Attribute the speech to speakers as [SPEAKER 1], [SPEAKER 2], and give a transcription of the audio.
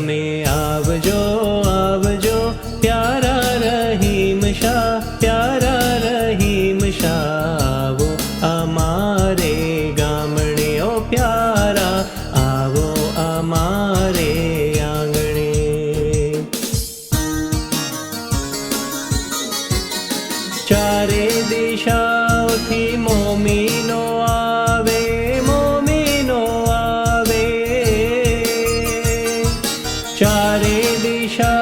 [SPEAKER 1] તમે આવજો આવજો પ્યારા રહીમ શાહ, પ્યારા રહીમ શાહ, આવો અમારે ગામડે ઓ પ્યારા, આવો અમારે આંગણે. ચારે દિશાઓથી મોમીનો આવે, મોમીનો આવે, ચારે દિશા